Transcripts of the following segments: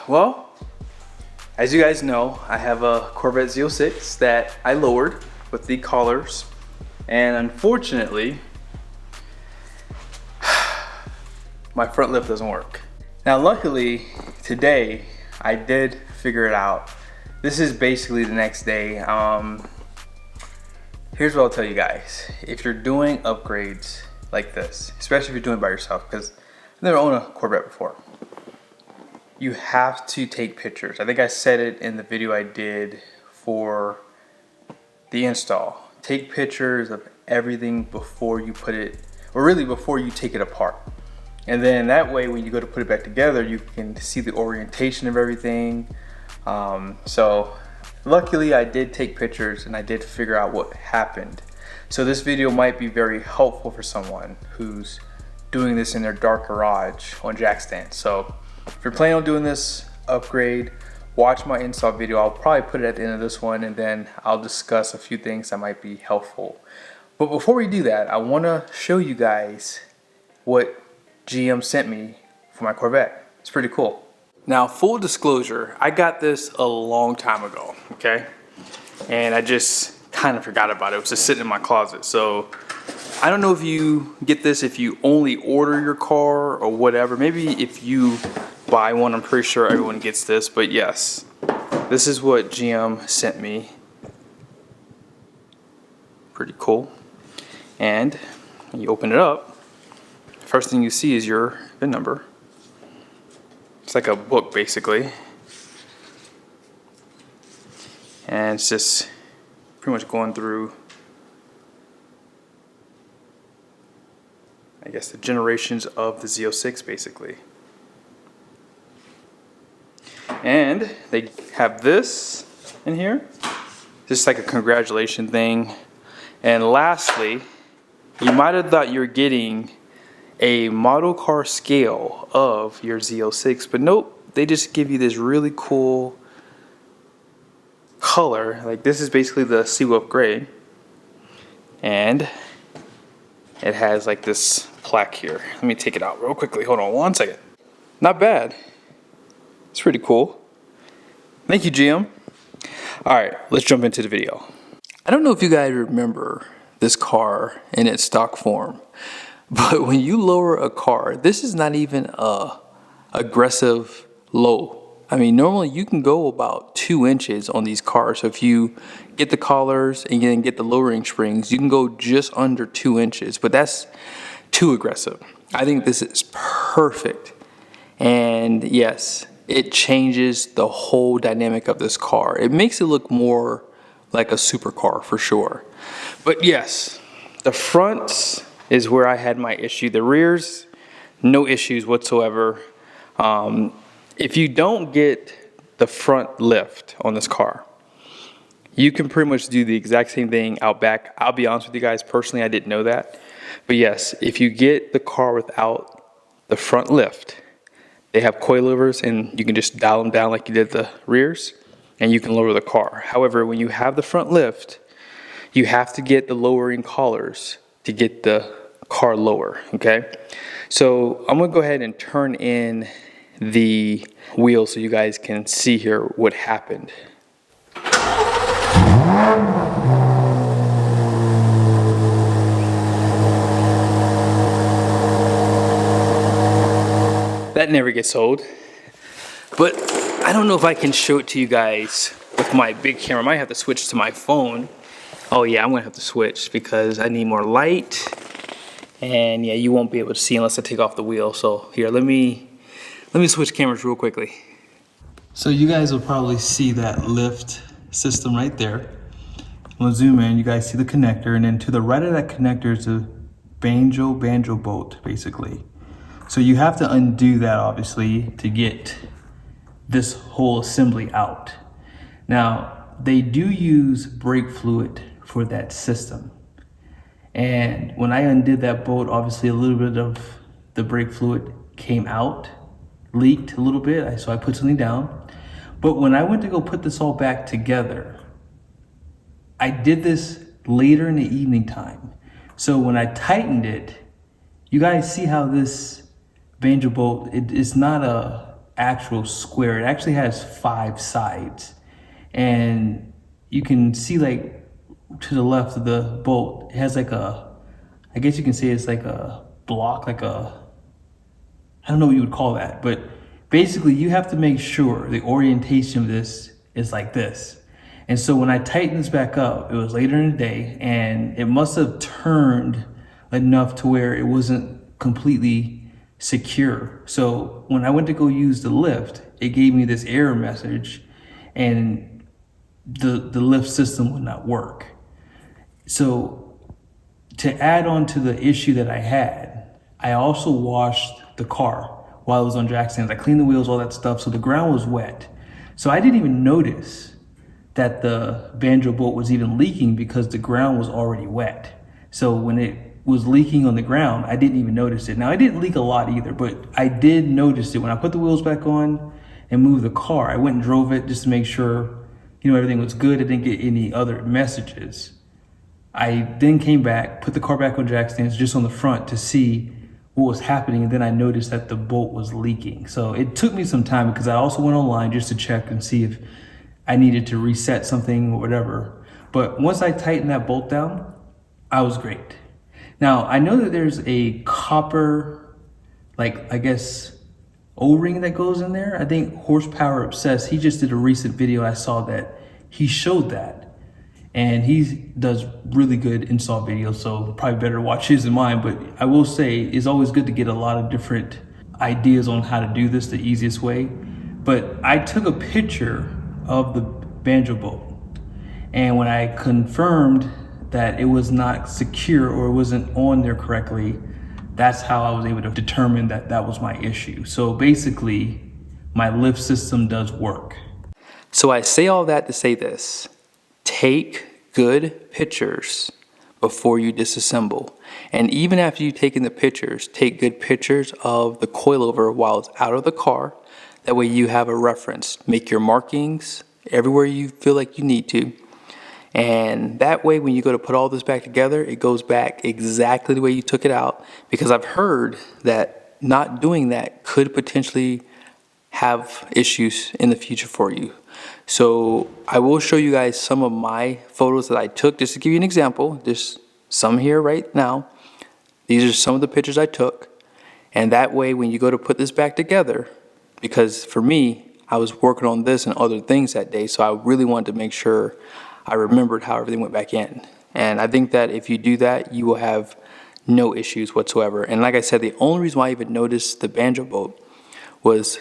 Well, as you guys know, I have a Corvette Z06 that I lowered with the collars, and unfortunately, my front lift doesn't work. Now, luckily, today, I did figure it out. This is basically the next day. Here's what I'll tell you guys. If you're doing upgrades like this, especially if you're doing it by yourself, because I've never owned a Corvette before, you have to take pictures. I think I said it in the video I did for the install. Take pictures of everything before you put it, or really before you take it apart. And then that way, when you go to put it back together, you can see the orientation of everything. So luckily I did take pictures and I did figure out what happened. So this video might be very helpful for someone who's doing this in their dark garage on jack stands. So if you're planning on doing this upgrade, watch my install video. I'll probably put it at the end of this one, and then I'll discuss a few things that might be helpful. But before we do that, I want to show you guys what GM sent me for my Corvette. It's pretty cool. Now, full disclosure, I got this a long time ago, okay? And I just kind of forgot about it. It was just sitting in my closet. So I don't know if you get this if you only order your car or whatever. Maybe if you buy one, I'm pretty sure everyone gets this. But yes, this is what GM sent me. Pretty cool. And when you open it up, first thing you see is your VIN number. It's like a book basically. And it's just pretty much going through, I guess, the generations of the Z06 basically. And they have this in here, just like a congratulation thing. And lastly, you might have thought you were getting a model car scale of your Z06, but nope, they just give you this really cool color. Like, this is basically the Sea Wolf Gray, and it has like this plaque here. Let me take it out real quickly. Hold on one second. Not bad. It's pretty cool. Thank you, GM. All right, let's jump into the video. I don't know if you guys remember this car in its stock form, but when you lower a car, this is not even a aggressive low. I mean, normally you can go about 2 inches on these cars. So if you get the collars and then get the lowering springs, you can go just under 2 inches, but that's too aggressive. I think this is perfect. And yes, it changes the whole dynamic of this car. It makes it look more like a supercar for sure. But yes, the fronts is where I had my issue. The rears, no issues whatsoever. If you don't get the front lift on this car, you can pretty much do the exact same thing out back. I'll be honest with you guys, personally, I didn't know that. But yes, if you get the car without the front lift, they have coilovers and you can just dial them down like you did the rears, and you can lower the car. However, when you have the front lift, you have to get the lowering collars to get the car lower, okay? So I'm gonna go ahead and turn in the wheel so you guys can see here what happened. That never gets old. But I don't know if I can show it to you guys with my big camera. I might have to switch to my phone. Oh yeah, I'm gonna have to switch because I need more light. And yeah, you won't be able to see unless I take off the wheel. So here, let me switch cameras real quickly. So you guys will probably see that lift system right there. I'm gonna zoom in, you guys see the connector, and then to the right of that connector is a banjo bolt, basically. So you have to undo that, obviously, to get this whole assembly out. Now, they do use brake fluid for that system. And when I undid that bolt, obviously a little bit of the brake fluid came out, leaked a little bit, so I put something down. But when I went to go put this all back together, I did this later in the evening time. So when I tightened it, you guys see how this banjo bolt, it's not a actual square. It actually has 5 sides. And you can see like to the left of the bolt, it has like a, I guess you can say it's like a block, like a, I don't know what you would call that, but basically you have to make sure the orientation of this is like this. And so when I tightened this back up, it was later in the day, and it must have turned enough to where it wasn't completely secure. So when I went to go use the lift, it gave me this error message, and the lift system would not work. So to add on to the issue that I had, I also washed the car while it was on jack stands. I cleaned the wheels, all that stuff, so the ground was wet. So I didn't even notice that the banjo bolt was even leaking because the ground was already wet. So when it was leaking on the ground, I didn't even notice it. Now, it didn't leak a lot either, but I did notice it when I put the wheels back on and moved the car. I went and drove it just to make sure, everything was good. I didn't get any other messages. I then came back, put the car back on jack stands just on the front to see what was happening, and then I noticed that the bolt was leaking. So it took me some time because I also went online just to check and see if I needed to reset something or whatever. But once I tightened that bolt down, I was great. Now, I know that there's a copper, like, I guess, O-ring that goes in there. I think Horsepower Obsessed, he just did a recent video. I saw that he showed that. And he does really good install videos, so probably better watch his than mine. But I will say, it's always good to get a lot of different ideas on how to do this the easiest way. But I took a picture of the banjo bolt, and when I confirmed that it was not secure or it wasn't on there correctly, that's how I was able to determine that that was my issue. So basically, my lift system does work. So I say all that to say this: take good pictures before you disassemble. And even after you've taken the pictures, take good pictures of the coilover while it's out of the car. That way you have a reference. Make your markings everywhere you feel like you need to. And that way when you go to put all this back together, it goes back exactly the way you took it out. Because I've heard that not doing that could potentially have issues in the future for you. So I will show you guys some of my photos that I took, just to give you an example. There's some here right now. These are some of the pictures I took. And that way when you go to put this back together, because for me, I was working on this and other things that day, so I really wanted to make sure I remembered how everything went back in. And I think that if you do that, you will have no issues whatsoever. And like I said, the only reason why I even noticed the banjo bolt was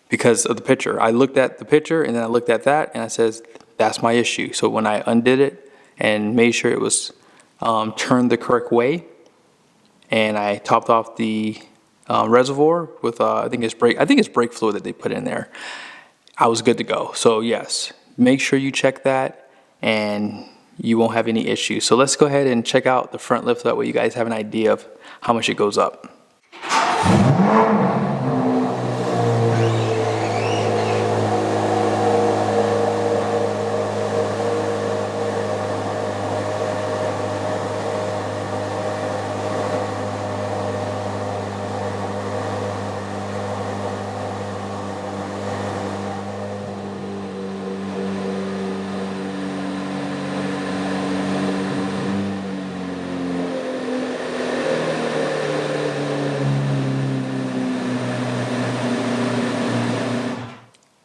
because of the picture. I looked at the picture and then I looked at that and I said, that's my issue. So when I undid it and made sure it was turned the correct way, and I topped off the reservoir with I think it's brake fluid that they put in there, I was good to go. So yes, make sure you check that and you won't have any issues. So let's go ahead and check out the front lift, that way you guys have an idea of how much it goes up.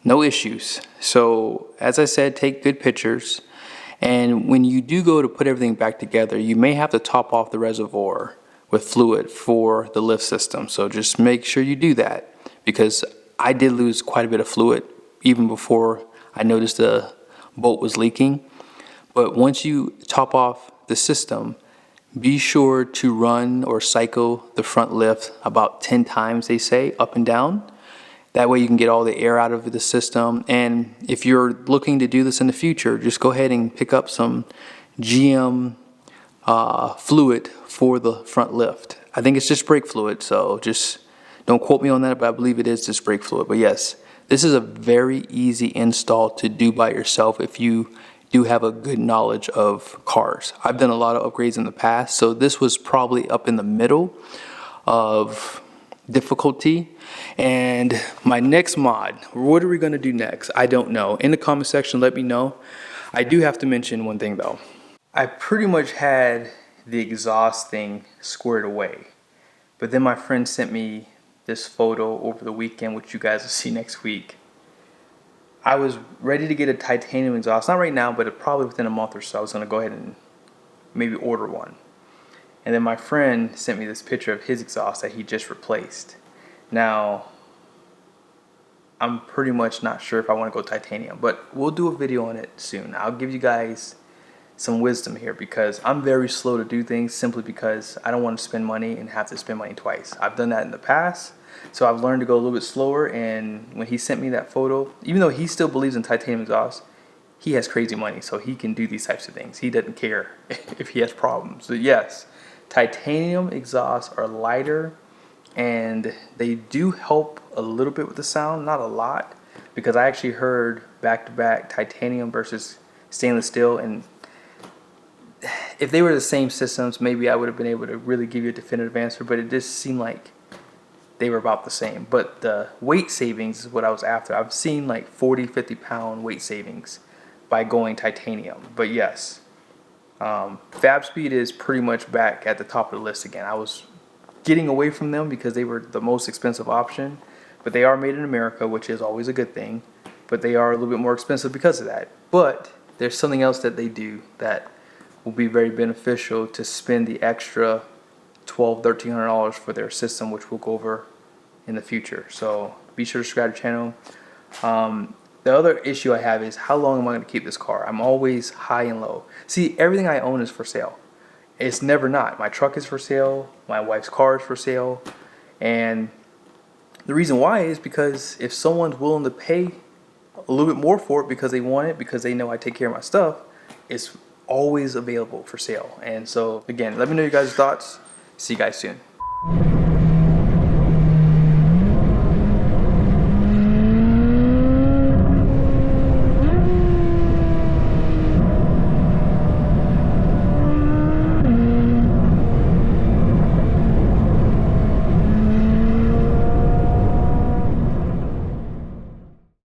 No issues. So as I said, take good pictures. And when you do go to put everything back together, you may have to top off the reservoir with fluid for the lift system. So just make sure you do that, because I did lose quite a bit of fluid even before I noticed the bolt was leaking. But once you top off the system, be sure to run or cycle the front lift about 10 times, they say, up and down. That way you can get all the air out of the system. And if you're looking to do this in the future, just go ahead and pick up some GM fluid for the front lift. I think it's just brake fluid, so just don't quote me on that, but I believe it is just brake fluid. But yes, this is a very easy install to do by yourself if you do have a good knowledge of cars. I've done a lot of upgrades in the past, so this was probably up in the middle of difficulty. And my next mod, what are we gonna do next? I don't know. In the comment section, let me know. I do have to mention one thing though. I pretty much had the exhaust thing squared away, but then my friend sent me this photo over the weekend, which you guys will see next week. I was ready to get a titanium exhaust, not right now, but probably within a month or so. I was gonna go ahead and maybe order one. And then my friend sent me this picture of his exhaust that he just replaced. Now, I'm pretty much not sure if I want to go titanium, but we'll do a video on it soon. I'll give you guys some wisdom here because I'm very slow to do things simply because I don't want to spend money and have to spend money twice. I've done that in the past, so I've learned to go a little bit slower. And when he sent me that photo, even though he still believes in titanium exhaust, he has crazy money, so he can do these types of things. He doesn't care if he has problems. So yes, titanium exhausts are lighter and they do help a little bit with the sound, not a lot, because I actually heard back-to-back titanium versus stainless steel, and if they were the same systems, maybe I would have been able to really give you a definitive answer, but it just seemed like they were about the same. But the weight savings is what I was after. I've seen like 40, 50 pound weight savings by going titanium. But yes, Fab Speed is pretty much back at the top of the list again. I was getting away from them because they were the most expensive option, but they are made in America, which is always a good thing, but they are a little bit more expensive because of that. But there's something else that they do that will be very beneficial to spend the extra $1,200, $1,300 for their system, which we'll go over in the future. So be sure to subscribe to the channel. The other issue I have is how long am I going to keep this car? I'm always high and low. See, everything I own is for sale. It's never not. My truck is for sale. My wife's car is for sale. And the reason why is because if someone's willing to pay a little bit more for it because they want it, because they know I take care of my stuff, it's always available for sale. And so again, let me know your guys' thoughts. See you guys soon.